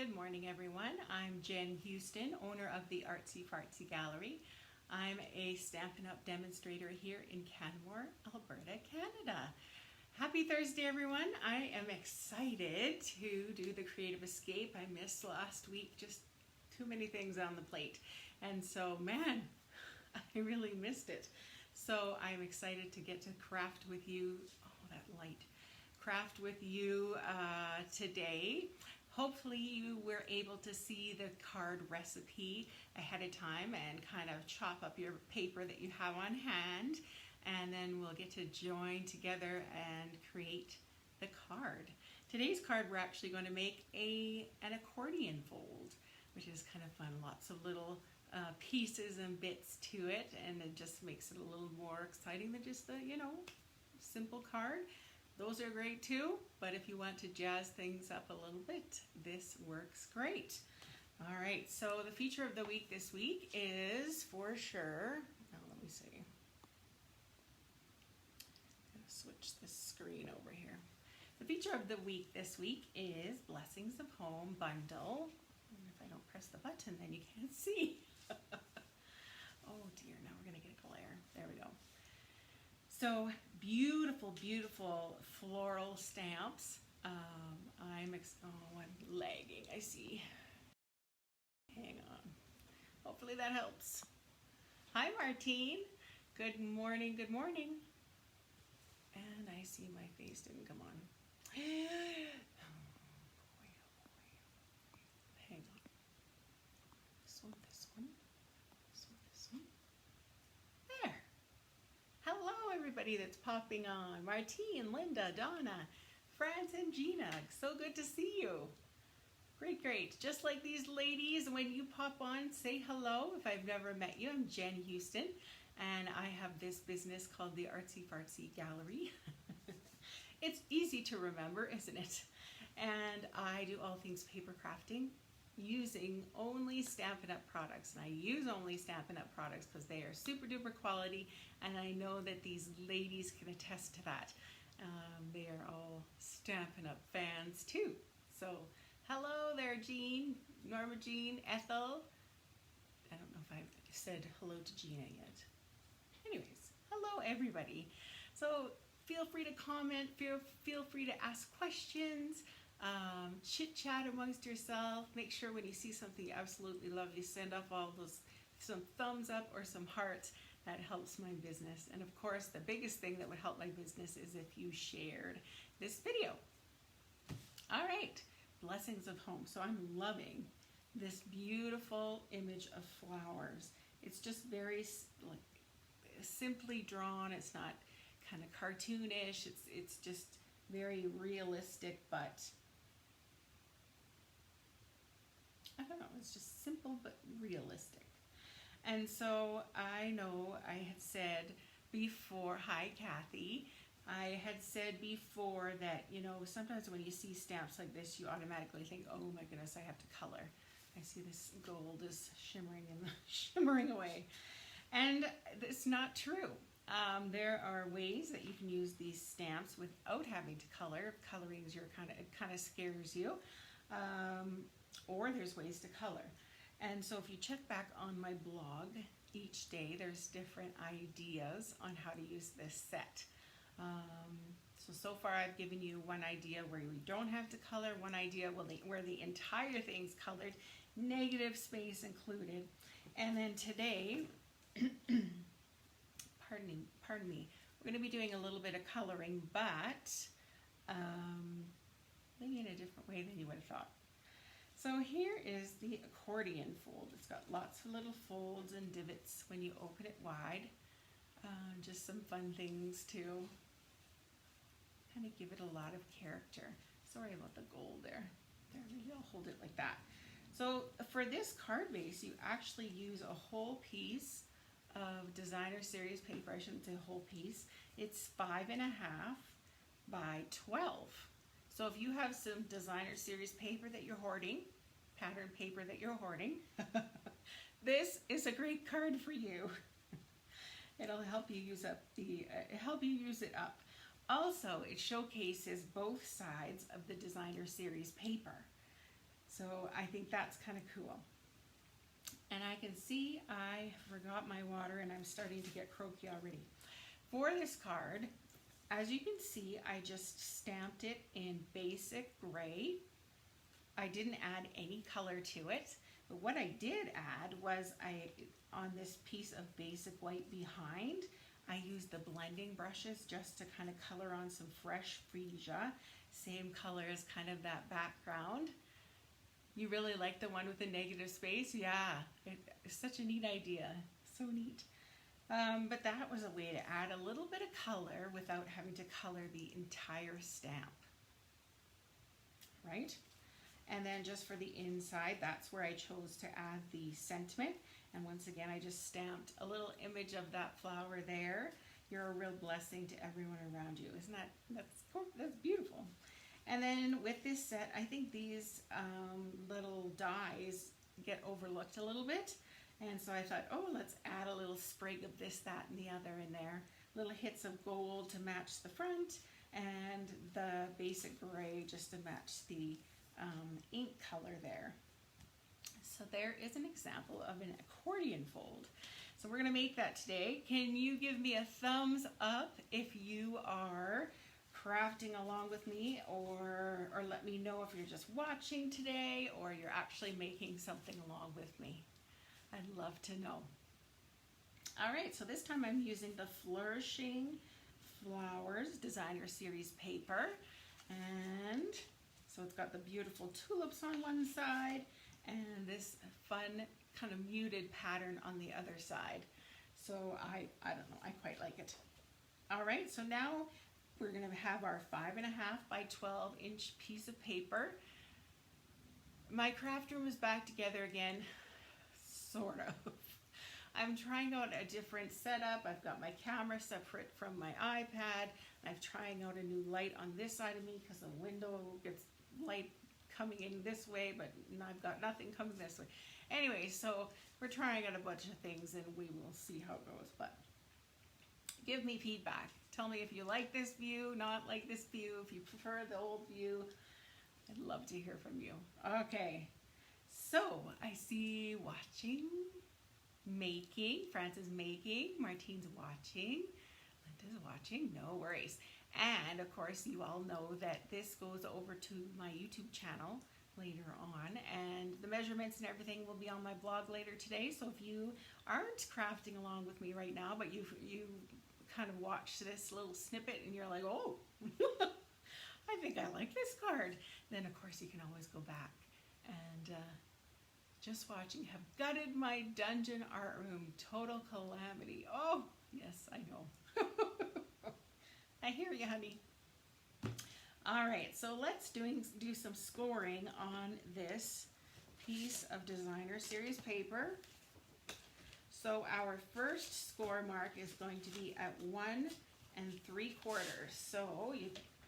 Good morning, everyone. I'm Jen Houston, owner of the Artsy Fartsy Gallery. I'm a Stampin' Up! Demonstrator here in Canmore, Alberta, Canada. Happy Thursday, everyone. I am excited to do the Creative Escape. I missed last week, just too many things on the plate. And so, man, I really missed it. So I'm excited to get to craft with you. Oh, that light. Craft with you today. Hopefully you were able to see the card recipe ahead of time and kind of chop up your paper that you have on hand, and then we'll get to join together and create the card. Today's card, we're actually going to make an accordion fold, which is kind of fun. Lots of little pieces and bits to it, and it just makes it a little more exciting than just the, simple card. Those are great too, but if you want to jazz things up a little bit, this works great. All right, so the feature of the week this week is for sure, now let me see. I'm gonna switch the screen over here. The feature of the week this week is Blessings of Home bundle. And if I don't press the button, then you can't see. Oh dear, now we're gonna get a glare. There we go. So beautiful, beautiful floral stamps. I'm lagging, I see. Hang on. Hopefully that helps. Hi, Martine. Good morning, good morning. And I see my face didn't come on. Oh, boy, oh, boy. Hang on. This one, this one. This one, this one. There. Hello, everybody that's popping on. Martine, Linda, Donna, Franz, and Gina. So good to see you. Great, great. Just like these ladies, when you pop on, say hello. If I've never met you, I'm Jen Houston, and I have this business called the Artsy Fartsy Gallery. It's easy to remember, isn't it? And I do all things paper crafting using only Stampin' Up! Products. And I use only Stampin' Up! Products because they are super duper quality, and I know that these ladies can attest to that. They are all Stampin' Up! Fans too. So hello there, Jean, Norma Jean, Ethel. I don't know if I've said hello to Gina yet. Anyways, hello everybody. So feel free to comment, feel free to ask questions. Chit chat amongst yourself. Make sure when you see something you absolutely love, you send off all those, some thumbs up or some hearts. That helps my business. And of course, the biggest thing that would help my business is if you shared this video. All right, Blessings of Home. So I'm loving this beautiful image of flowers. It's just very simply drawn. It's not kind of cartoonish. It's just very realistic, but I don't know, it's just simple but realistic. And so I know I had said before, hi Kathy, I had said before that, sometimes when you see stamps like this, you automatically think, oh my goodness, I have to color. I see this gold is shimmering away. And it's not true. There are ways that you can use these stamps without having to color. If coloring is it kind of scares you. Or there's ways to color. And so if you check back on my blog each day, there's different ideas on how to use this set. So far I've given you one idea where you don't have to color, one idea where the entire thing's colored, negative space included. And then today, pardon me, we're going to be doing a little bit of coloring, but maybe in a different way than you would have thought. So here is the accordion fold. It's got lots of little folds and divots when you open it wide. Just some fun things to kind of give it a lot of character. Sorry about the gold there. Maybe I'll hold it like that. So for this card base, you actually use a whole piece of designer series paper. I shouldn't say whole piece. It's 5.5 by 12. So if you have some designer series paper that you're hoarding, pattern paper that you're hoarding, this is a great card for you. It'll help you use it up. Also, it showcases both sides of the designer series paper. So I think that's kind of cool. And I can see I forgot my water and I'm starting to get croaky already. For this card, as you can see, I just stamped it in basic gray. I didn't add any color to it, but what I did add was on this piece of basic white behind, I used the blending brushes just to kind of color on some fresh freesia. Same color as kind of that background. You really like the one with the negative space? Yeah, it's such a neat idea. So neat. But that was a way to add a little bit of color without having to color the entire stamp. Right? And then just for the inside, that's where I chose to add the sentiment. And once again, I just stamped a little image of that flower there. You're a real blessing to everyone around you. Isn't that's beautiful. And then with this set, I think these little dies get overlooked a little bit. And so I thought, oh, let's add a little sprig of this, that, and the other in there. Little hits of gold to match the front and the basic gray just to match the ink color there. So there is an example of an accordion fold. So we're going to make that today. Can you give me a thumbs up if you are crafting along with me, or let me know if you're just watching today or you're actually making something along with me. I'd love to know. All right, so this time I'm using the Flourishing Flowers Designer Series paper, and so it's got the beautiful tulips on one side and this fun kind of muted pattern on the other side. So I don't know, I quite like it. All right, so now we're going to have our 5.5 by 12 inch piece of paper. My craft room is back together again, sort of. I'm trying out a different setup. I've got my camera separate from my iPad. I'm trying out a new light on this side of me because the window gets light coming in this way, but I've got nothing coming this way. Anyway, so we're trying out a bunch of things and we will see how it goes. But give me feedback. Tell me if you like this view, not like this view, if you prefer the old view. I'd love to hear from you. Okay, so I see watching, making, Frances making, Martine's watching, Linda's watching, no worries. And of course you all know that this goes over to my YouTube channel later on, and the measurements and everything will be on my blog later today. So if you aren't crafting along with me right now, but you kind of watch this little snippet and you're like, oh, I think I like this card, then of course you can always go back and just watching have gutted my dungeon art room. Total calamity. Oh, yes, I know. I hear you, honey. All right, so let's do some scoring on this piece of Designer Series paper. So our first score mark is going to be at 1 3/4. So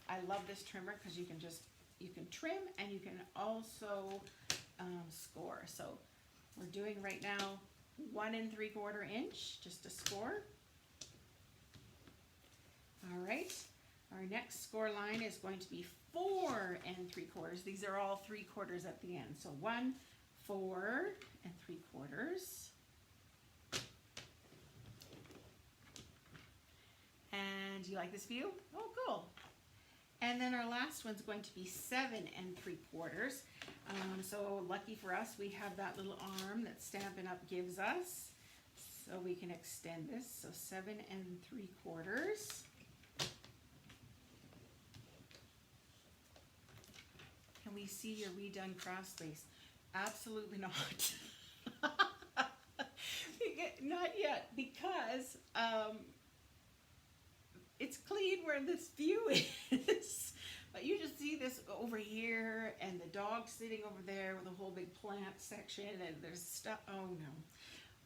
I love this trimmer because you can trim and you can also score. So we're doing right now 1 3/4 inch, just a score. All right, our next score line is going to be 4 3/4. These are all 3/4 at the end. So 1, 4 3/4. And you like this view? Oh, cool. And then our last one's going to be 7 3/4. So lucky for us, we have that little arm that Stampin' Up gives us. So we can extend this. So 7 3/4. Can we see your redone craft space? Absolutely not. Not yet, because it's clean where this view is. But you just see this over here and the dog sitting over there with a whole big plant section and there's stuff. Oh no.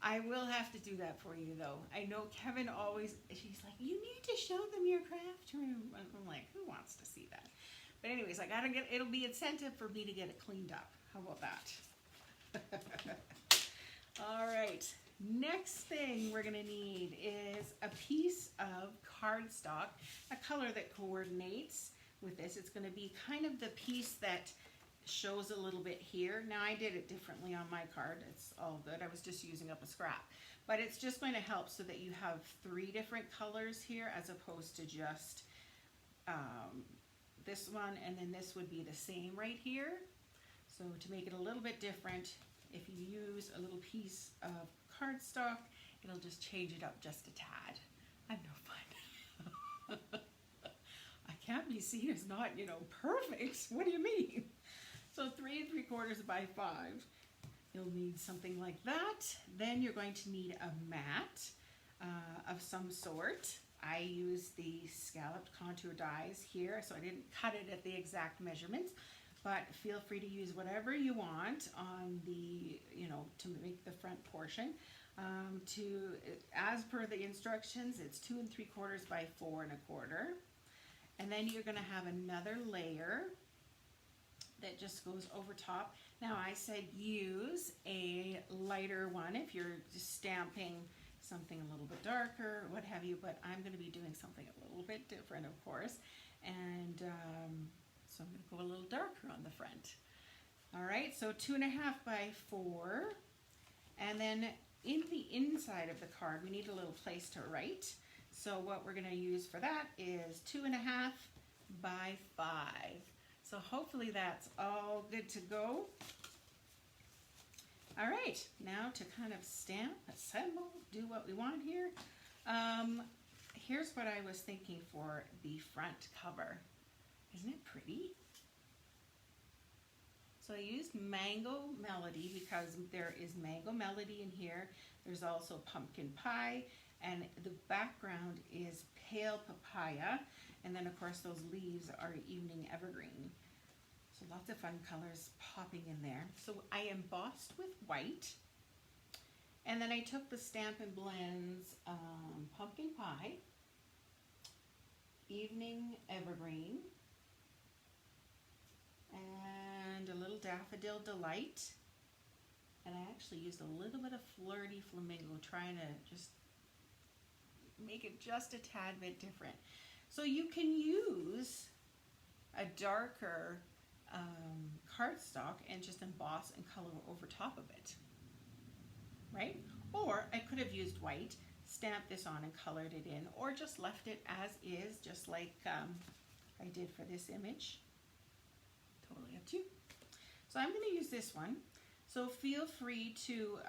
I will have to do that for you though. I know Kevin always, she's like, you need to show them your craft room. I'm like, who wants to see that? But anyways, I gotta get, it'll be incentive for me to get it cleaned up. How about that? All right, next thing we're gonna need is a piece of cardstock, a color that coordinates with this. It's gonna be kind of the piece that shows a little bit here. Now I did it differently on my card. It's all good. I was just using up a scrap. But it's just going to help so that you have 3 different colors here as opposed to just this one, and then this would be the same right here. So to make it a little bit different, if you use a little piece of cardstock, it'll just change it up just a tad. I'm no fun. I can't be seen as not, you know, perfect. What do you mean? So 3 3/4 by 5. You'll need something like that. Then you're going to need a mat of some sort. I use the scalloped contour dies here, so I didn't cut it at the exact measurements, but feel free to use whatever you want on the, you know, to make the front portion. As per the instructions, it's 2 3/4 by 4 1/4. And then you're gonna have another layer that just goes over top. Now I said use a lighter one if you're just stamping something a little bit darker, what have you, but I'm going to be doing something a little bit different, of course, and so I'm going to go a little darker on the front. All right, so 2 1/2 by 4, and then in the inside of the card we need a little place to write. So what we're going to use for that is 2 1/2 by 5. So hopefully that's all good to go. All right, now to kind of stamp, assemble, do what we want here. Here's what I was thinking for the front cover. Isn't it pretty? So I used Mango Melody because there is Mango Melody in here. There's also Pumpkin Pie, and the background is Pale Papaya, and then of course those leaves are Evening Evergreen. So lots of fun colors popping in there. So I embossed with white, and then I took the Stampin' Blends Pumpkin Pie, Evening Evergreen, and a little Daffodil Delight, and I actually used a little bit of Flirty Flamingo, trying to just make it just a tad bit different. So you can use a darker cardstock and just emboss and color over top of it, right? Or I could have used white, stamped this on and colored it in, or just left it as is, just like I did for this image. Totally up to you. So I'm going to use this one. So feel free to,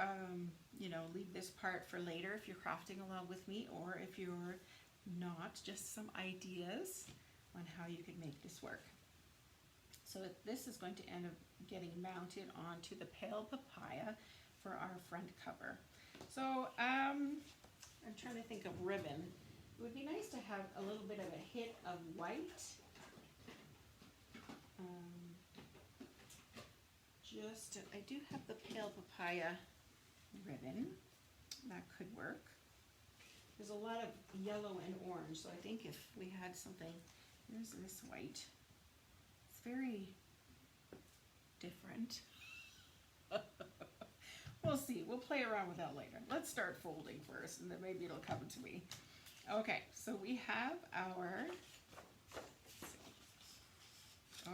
you know, leave this part for later if you're crafting along with me, or if you're not, just some ideas on how you could make this work. So this is going to end up getting mounted onto the Pale Papaya for our front cover. So I'm trying to think of ribbon. It would be nice to have a little bit of a hit of white. I do have the Pale Papaya ribbon. That could work. There's a lot of yellow and orange, so I think if we had something, here's this white. It's very different. We'll see. We'll play around with that later. Let's start folding first, and then maybe it'll come to me. Okay, so we have our,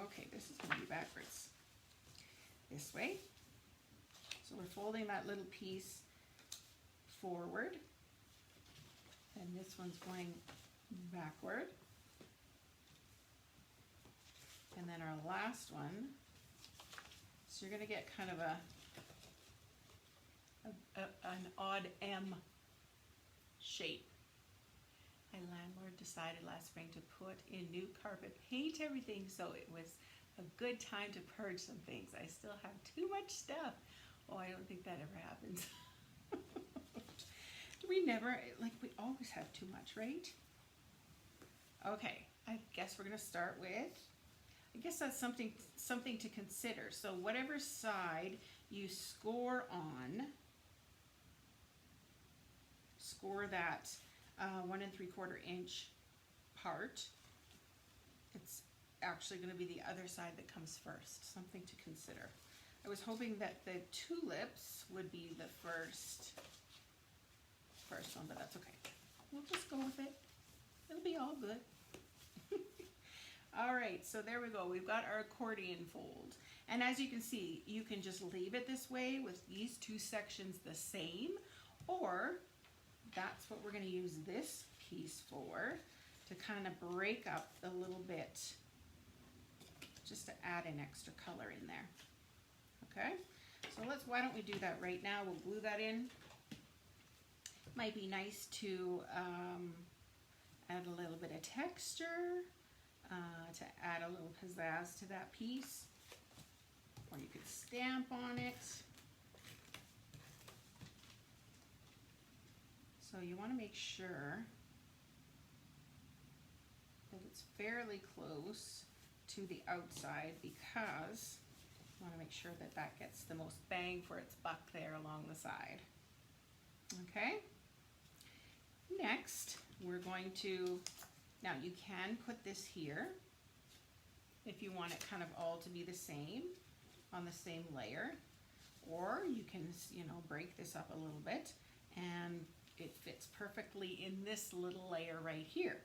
okay, this is going to be backwards. This way. So we're folding that little piece forward, and this one's going backward. And then our last one, so you're going to get kind of an odd M shape. My landlord decided last spring to put in new carpet, paint everything, so it was a good time to purge some things. I still have too much stuff. Oh, I don't think that ever happens. We never, like, we always have too much, right? Okay, I guess we're gonna start with, I guess that's something to consider. So whatever side you score on, score that 1 3/4 inch part. It's actually going to be the other side that comes first. Something to consider. I was hoping that the tulips would be the first one, but that's okay. We'll just go with it. It'll be all good. All right, so there we go. We've got our accordion fold. And as you can see, you can just leave it this way with these two sections the same, or that's what we're going to use this piece for, to kind of break up a little bit, just to add an extra color in there. Okay, so why don't we do that right now? We'll glue that in. Might be nice to add a little bit of texture, to add a little pizzazz to that piece, or you could stamp on it. So you want to make sure that it's fairly close to the outside, because you want to make sure that that gets the most bang for its buck there along the side. Okay? Next, we're going to, now you can put this here if you want it kind of all to be the same on the same layer, or you can, you know, break this up a little bit and it fits perfectly in this little layer right here.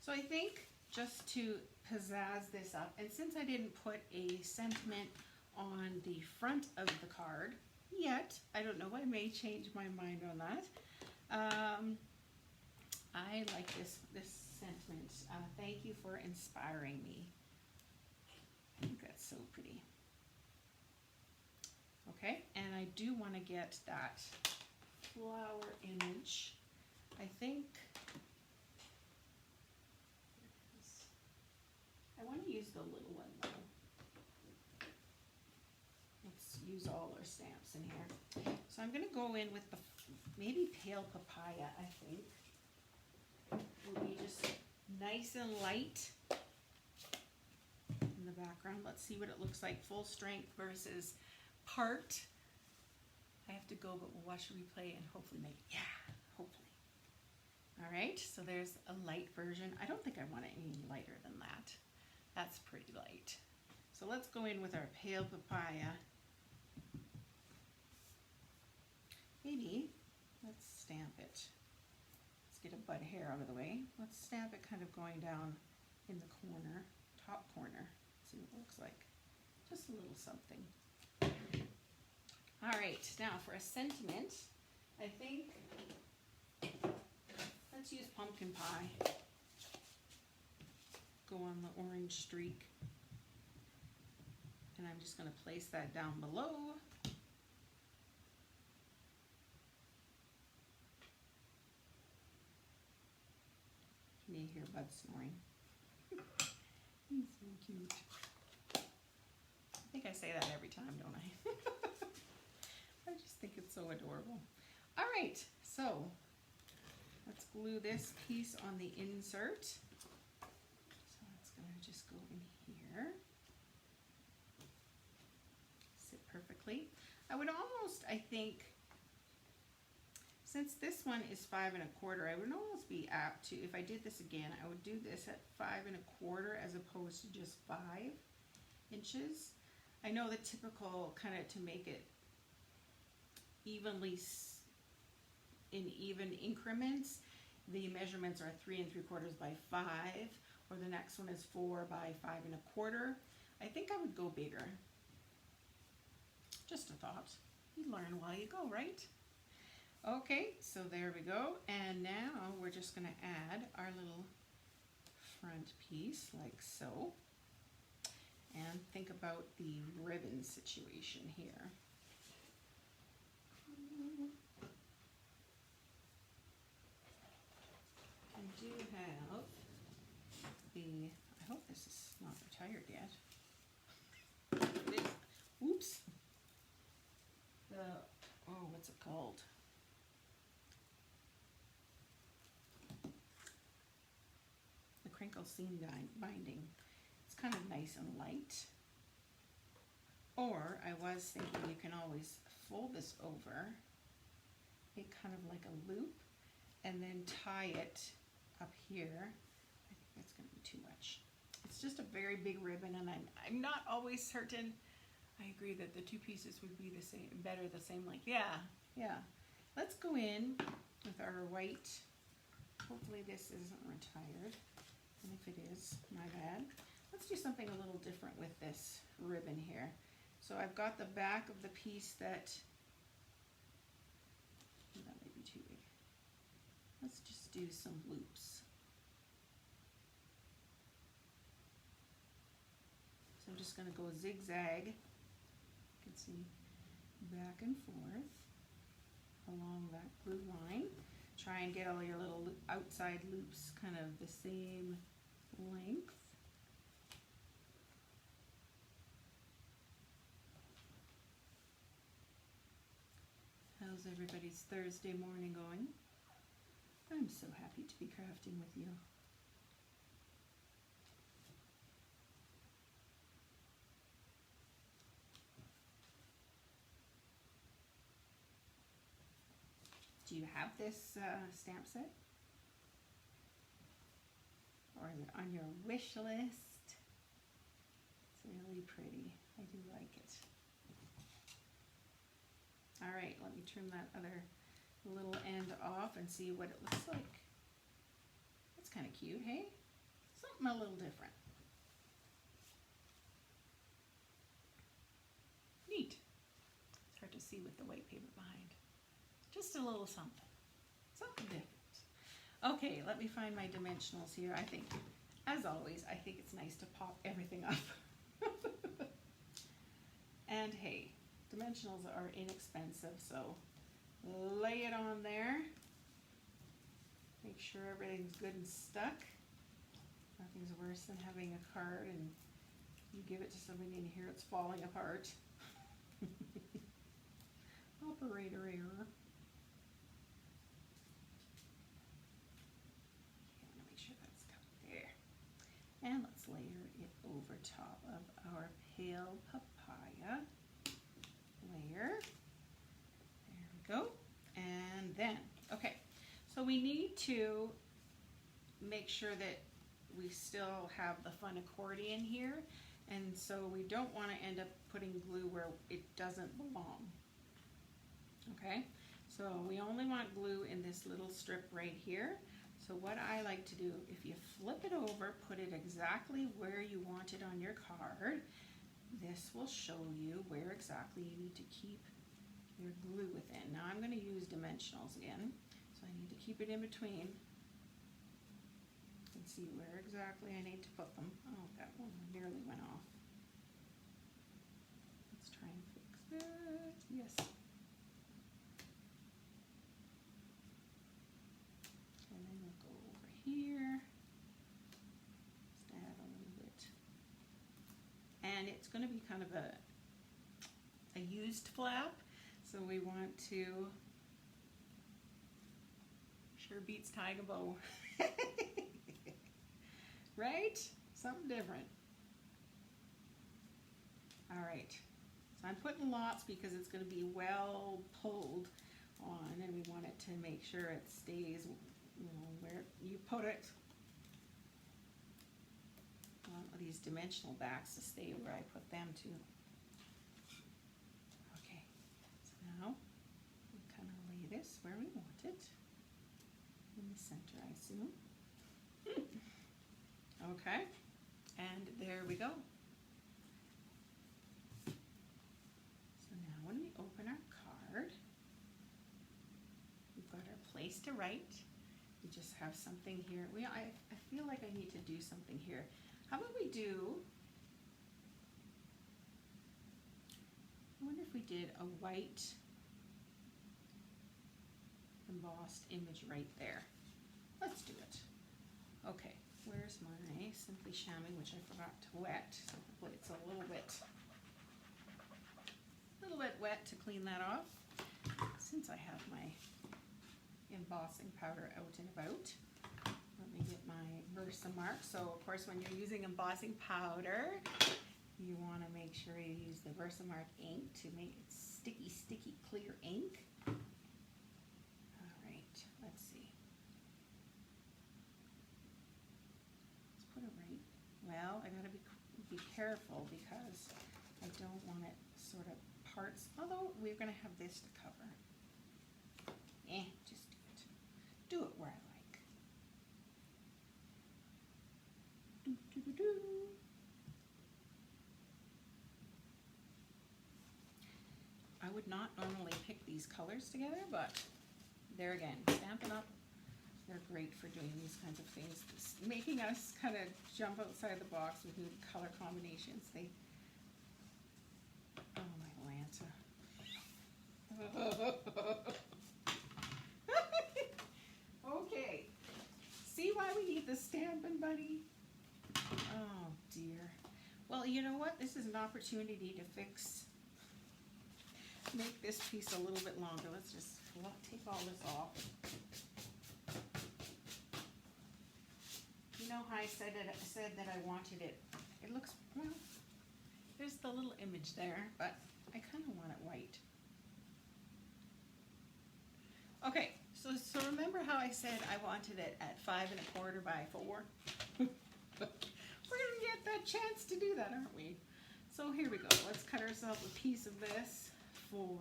So I think just to pizzazz this up, and since I didn't put a sentiment on the front of the card yet, I don't know, I may change my mind on that. I like this sentiment. Thank you for inspiring me. I think that's so pretty. Okay, and I do want to get that flower image. I think I want to use the little one though. Let's use all our stamps in here. So I'm going to go in with the maybe pale papaya, I think. Will be just nice and light in the background. Let's see what it looks like, full strength versus part. I have to go, but we'll watch the replay and hopefully make it, yeah, hopefully. All right, so there's a light version. I don't think I want it any lighter than that. That's pretty light. So let's go in with our pale papaya. Maybe, let's stamp it. Let's get a bud hair out of the way. Let's stamp it kind of going down in the corner, top corner. See what it looks like. Just a little something. All right, now for a sentiment, I think, let's use pumpkin pie. Go on the orange streak. And I'm just going to place that down below. You may hear Bud snoring. He's so cute. I think I say that every time, don't I? I just think it's so adorable. All right, so let's glue this piece on the insert. So it's going to just go in here. Sit perfectly. I would almost, I think, since this one is 5 1/4, I would almost be apt to, if I did this again, I would do this at 5 1/4 as opposed to just 5 inches. I know the typical kind of to make it evenly in even increments, the measurements are 3 3/4 by 5, or the next one is 4 by 5 1/4. I think I would go bigger. Just a thought. You learn while you go, right? Okay, so there we go. And now we're just going to add our little front piece like so. And think about the ribbon situation here. I do have the, I hope this is not retired yet. It is. Oops. The, oh, what's it called? The crinkle seam binding. It's kind of nice and light. Or I was thinking you can always fold this over, make kind of like a loop, and then tie it up here. I think that's going to be too much. It's just a very big ribbon, and I'm not always certain. I agree that the two pieces would be the same, better the same length. Yeah. Let's go in with our white. Hopefully this isn't retired, and if it is, my bad. let's do something a little different with this ribbon here. So I've got the back of the piece that might be too big. Let's just do some loops. So I'm just going to go zigzag. You can see back and forth along that glue line. Try and get all your little outside loops kind of the same length. How's everybody's Thursday morning going? I'm so happy to be crafting with you. Do you have this stamp set? Or is it on your wish list? It's really pretty. I do like it. All right, let me trim that other little end off and see what it looks like. That's kind of cute, hey? Something a little different. Neat. It's hard to see with the white paper behind. Just a little something. Something different. Okay, let me find my dimensionals here. I think, as always, I think it's nice to pop everything up. And hey, dimensionals are inexpensive, so lay it on there. Make sure everything's good and stuck. Nothing's worse than having a card and you give it to somebody and you hear it's falling apart. Operator error. Okay, I want to make sure that's cut there. And let's layer it over top of our pale papaya layer. There we go. And then, okay, so we need to make sure that we still have the fun accordion here, and so we don't want to end up putting glue where it doesn't belong. Okay, so we only want glue in this little strip right here. So what I like to do, if you flip it over, put it exactly where you want it on your card. This will show you where exactly you need to keep your glue within. Now I'm going to use dimensionals again, so I need to keep it in between and see where exactly I need to put them. Oh, that one nearly went off. Let's try and fix it. Yes. And then we'll go over here. Just add a little bit. And it's going to be kind of a used flap, so we want to, sure beats tying a bow. Right? Something different. All right, so I'm putting lots because it's going to be well pulled on, and we want it to make sure it stays, you know, where you put it. I want these dimensional backs to stay where I put them too. Okay, so now we kind of lay this where we want it, in the center, I assume. Okay, and there we go. So now when we open our card, we've got our place to write. We just have something here. I feel like I need to do something here. How about we do, I wonder if we did a white embossed image right there. Let's do it. Okay, where's my Simply Chamois, which I forgot to wet. So hopefully it's a little bit wet to clean that off. Since I have my embossing powder out and about, let me get my Versamark. So of course when you're using embossing powder, you want to make sure you use the Versamark ink to make it sticky, clear ink. All right, let's see. Let's put it right. Well, I gotta be careful because I don't want it sort of parts, although we're gonna have this to cover. Just do it. Do it where I like. Do, do, do, do. would not normally pick these colors together, but there again, Stampin' Up, they're great for doing these kinds of things, making us kind of jump outside the box with new color combinations. Oh my Lanta. Okay, see why we need the Stampin' Buddy? Oh dear. Well, you know what? This is an opportunity to make this piece a little bit longer. Let's just take all this off. You know how I said that I wanted it. It looks, well, there's the little image there, but I kind of want it white. Okay, so remember how I said I wanted it at 5 1/4 by 4? We're gonna get that chance to do that, aren't we? So here we go. Let's cut ourselves a piece of this 4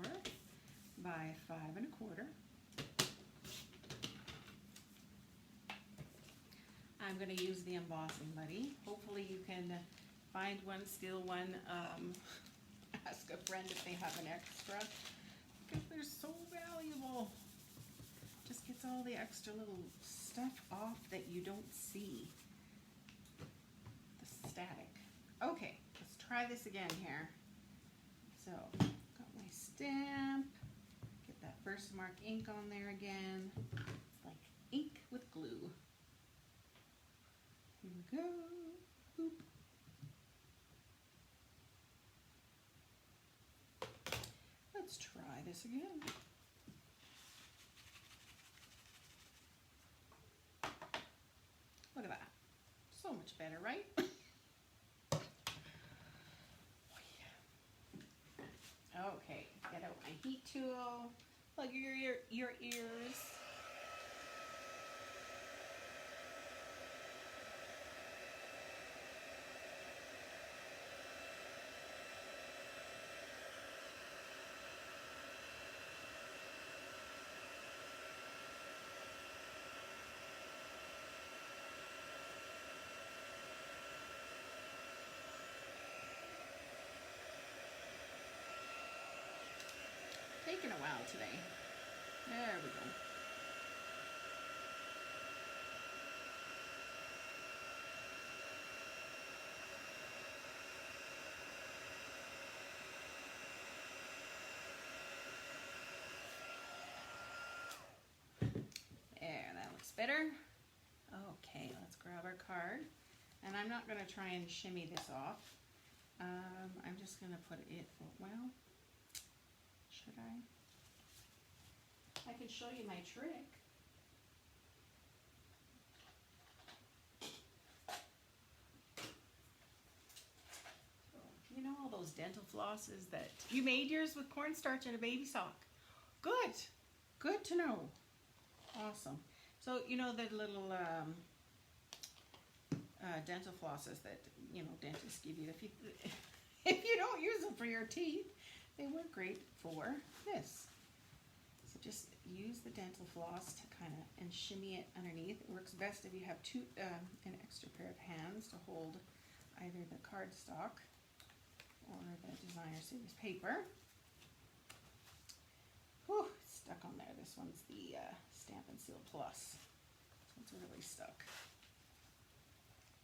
by 5 1/4. I'm going to use the embossing buddy. Hopefully you can find one, steal one, ask a friend if they have an extra, because they're so valuable. Just gets all the extra little stuff off that you don't see. The static. Okay, let's try this again here. So, got my stamp. Get that first mark ink on there again. It's like ink with glue. Here we go. Boop. Let's try this again. Look at that. So much better, right? Okay, get out my heat tool. Plug your ears. Taking a while today. There we go. There, that looks better. Okay, let's grab our card. And I'm not going to try and shimmy this off. I'm just going to put it, well, should I? I can show you my trick. You know all those dental flosses that you made yours with cornstarch and a baby sock? Good. Good to know. Awesome. So, you know the little dental flosses that, you know, dentists give you. If you don't use them for your teeth, they work great for this. So just use the dental floss to kind of, and shimmy it underneath. It works best if you have an extra pair of hands to hold either the cardstock or the designer series paper. Whew, it's stuck on there. This one's the Stampin' Seal Plus. This one's really stuck.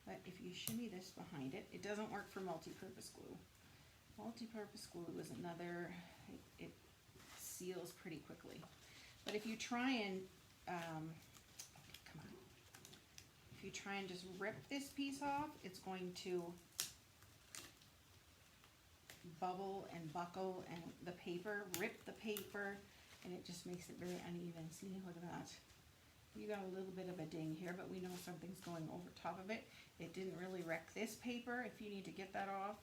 But if you shimmy this behind it, it doesn't work for multi-purpose glue. Multi-purpose glue is another, it seals pretty quickly. But if you try and, come on, if you try and just rip this piece off, it's going to bubble and buckle, and the paper, rip the paper, and it just makes it very uneven. See, look at that. You got a little bit of a ding here, but we know something's going over top of it. It didn't really wreck this paper. If you need to get that off,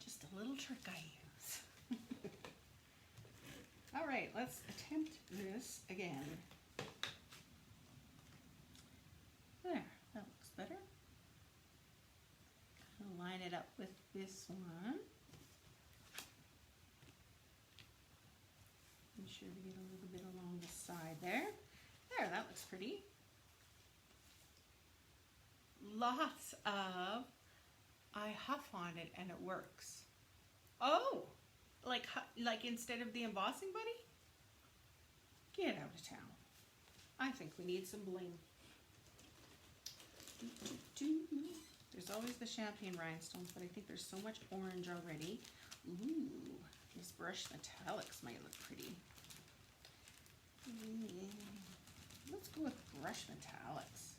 just a little trick I use. All right, let's attempt this again. There, that looks better. I'll line it up with this one. Be sure to get a little bit along the side there. There, that looks pretty. Lots of, I huff on it and it works. Oh, like instead of the embossing buddy? Get out of town. I think we need some bling. There's always the champagne rhinestones, but I think there's so much orange already. Ooh, these brush metallics might look pretty. Let's go with brush metallics.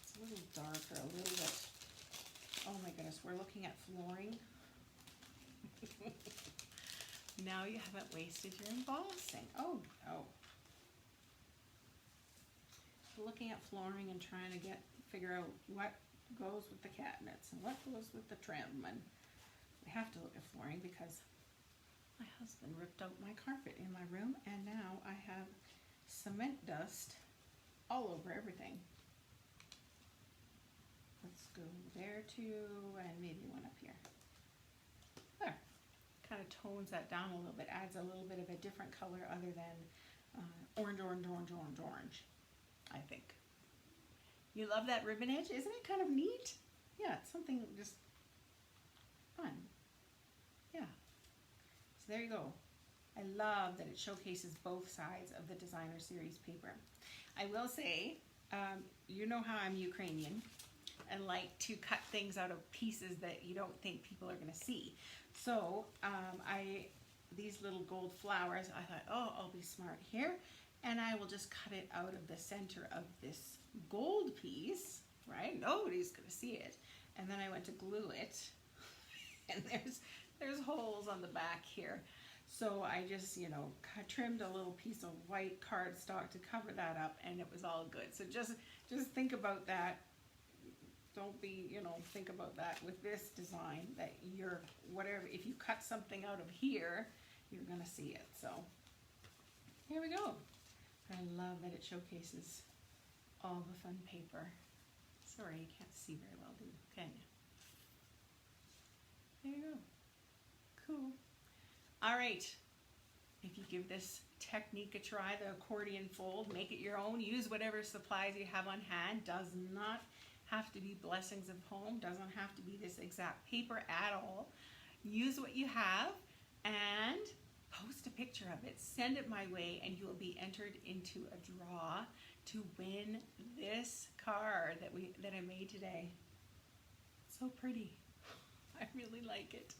It's a little darker, a little bit. Oh my goodness, we're looking at flooring. Now you haven't wasted your embossing. Oh no. Looking at flooring and trying to figure out what goes with the cabinets and what goes with the trim, and we have to look at flooring because my husband ripped out my carpet in my room and now I have cement dust all over everything. Let's go there too, and maybe one up here. There. Kind of tones that down a little bit, adds a little bit of a different color other than orange, I think. You love that ribbon edge? Isn't it kind of neat? Yeah, it's something just fun. Yeah. So there you go. I love that it showcases both sides of the designer series paper. I will say, you know how I'm Ukrainian and like to cut things out of pieces that you don't think people are going to see. So these little gold flowers, I thought, oh, I'll be smart here. And I will just cut it out of the center of this gold piece, right? Nobody's going to see it. And then I went to glue it. And there's holes on the back here. So I just, trimmed a little piece of white cardstock to cover that up, and it was all good. So just think about that. Don't be, think about that with this design, that if you cut something out of here, you're going to see it. So here we go. I love that it showcases all the fun paper. Sorry, you can't see very well, can you? There you go. Cool. All right. If you give this technique a try, the accordion fold, make it your own. Use whatever supplies you have on hand. Does not have to be blessings of home. Doesn't have to be this exact paper at all. Use what you have and post a picture of it. Send it my way and you will be entered into a draw to win this card that I made today. So pretty. I really like it.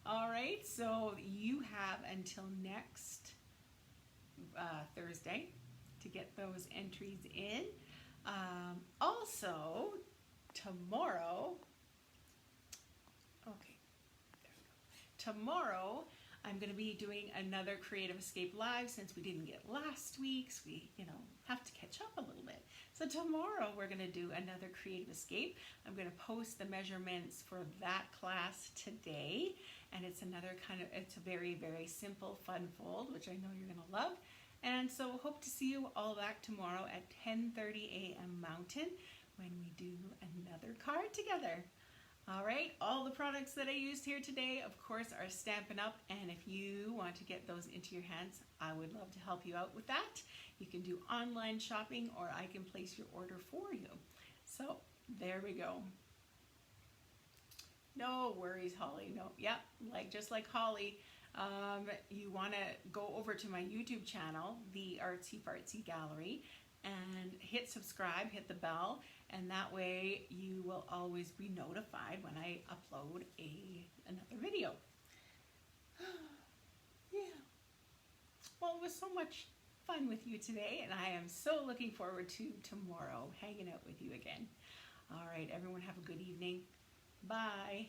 All right, so you have until next Thursday to get those entries in. Also, tomorrow, okay, there we go. Tomorrow, I'm going to be doing another Creative Escape Live since we didn't get last week's. We, have to catch up a little bit. So tomorrow we're going to do another Creative Escape. I'm going to post the measurements for that class today. And it's it's a very, very simple, fun fold, which I know you're going to love. And so hope to see you all back tomorrow at 10:30 a.m. Mountain when we do another card together. All right, all the products that I used here today, of course, are Stampin' Up. And if you want to get those into your hands, I would love to help you out with that. You can do online shopping or I can place your order for you. So there we go. No worries, Holly. No, yeah, just like Holly, you want to go over to my YouTube channel, the Artsy Fartsy Gallery, and hit subscribe, hit the bell, and that way you will always be notified when I upload another video. Yeah. Well, it was so much fun with you today, and I am so looking forward to tomorrow hanging out with you again. All right, everyone have a good evening. Bye.